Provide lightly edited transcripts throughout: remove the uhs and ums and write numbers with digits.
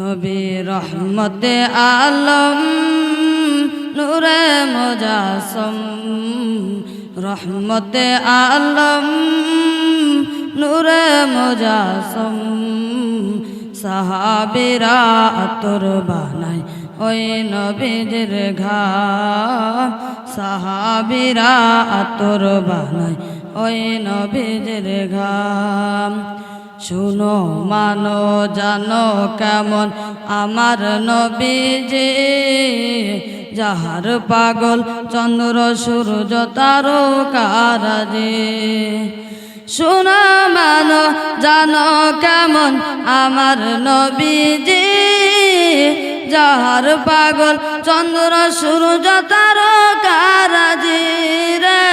নবী রহমতে আলম নূরে মুজাসম রহমতে আলম নূরে মুজাসম সাহাবীরা আতর বানায় ওই নবীর ঘাম সাহাবীরা আতর বানায় ওই নবীর ঘাম শুনো মানো জানো কেমন আমার নবীজি যাহার পাগল চন্দ্র সূর্য তারকারাজি শুনো মানো জানো কেমন আমার নবীজি যাহার পাগল চন্দ্র সূর্য তারকারাজি রে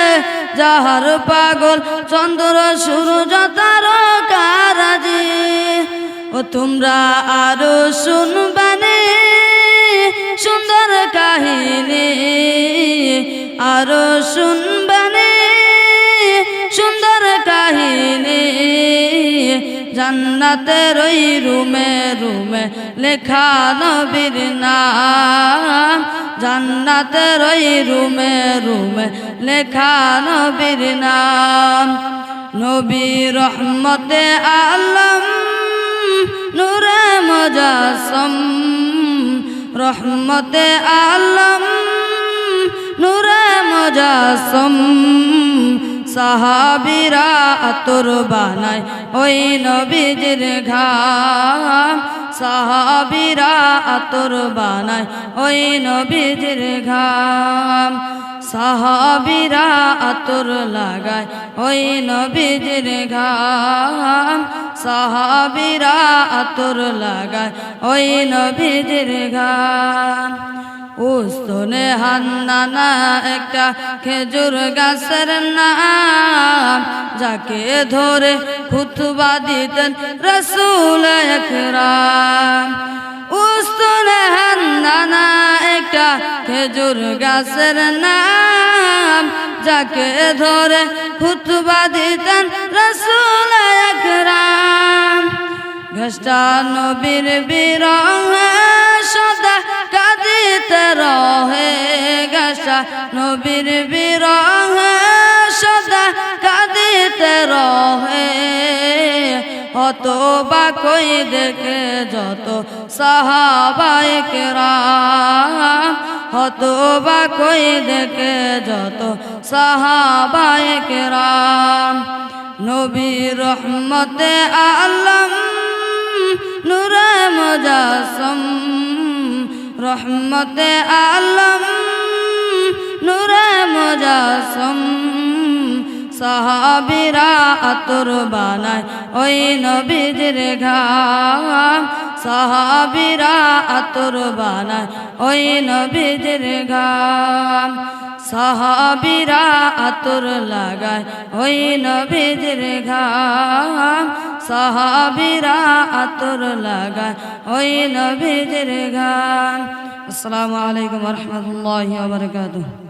যাহার পাগল চন্দ্র সূর্য তারকারাজি ও তোমরা আরো শুনবানে সুন্দর কাহিনী আরো শুনবানে সুন্দর কাহিনী জান্নাতের ওই রুমে রুমে লেখা নবীর নাম জান্নাতের ওই রুমে রুমে লেখা নবীর নাম নবী রহমতে আলম নূরে মুজাসম রহমতে আলম নূরে মুজাসম সাহাবীরা আতর বানায় ওই নবীর ঘাম সাহাবীরা আতর বানায় ওই নবীর ঘাম সাহাবীরা আতর লাগায় ওই নবীর ঘাম সাহাবীরা আতর লাগায় ওই নবীর ঘাম উস্তনে হান্নানা একটা খেজুর গাছের নাম যাকে ধরে খুতবা দিতেন রাসূল আকরাম উস্তনে হান্নানা একটা খেজুর গাছের নাম যাকে ধরে খুতবা দিতেন রাসূল আকরাম ঘাসটা নবীর বিরহ সদা কাঁদিতে রহে ঘাসটা নবীর বিরহ সদা কাঁদিতে রহে হতবা কই দেখে যত সাহাবায়ে কেরাম হতবা কই দেখে যত সাহাবায়ে কেরাম নবী রহমতে আলম নূরে মুজাসম রহমতে আলম নূরে মুজাসম সাহাবীরা আতর বানায় ওই নবীর ঘাম সাহাবীরা আতর বানায় ওই নবীর ঘাম সাহাবীরা আতর লাগায় ওই নবীর ঘাম সাহাবীরা আতর লাগায় ওই নবীর ঘাম আসসালামু আলাইকুম ওয়া রাহমাতুল্লাহি ওয়া বারাকাতুহু।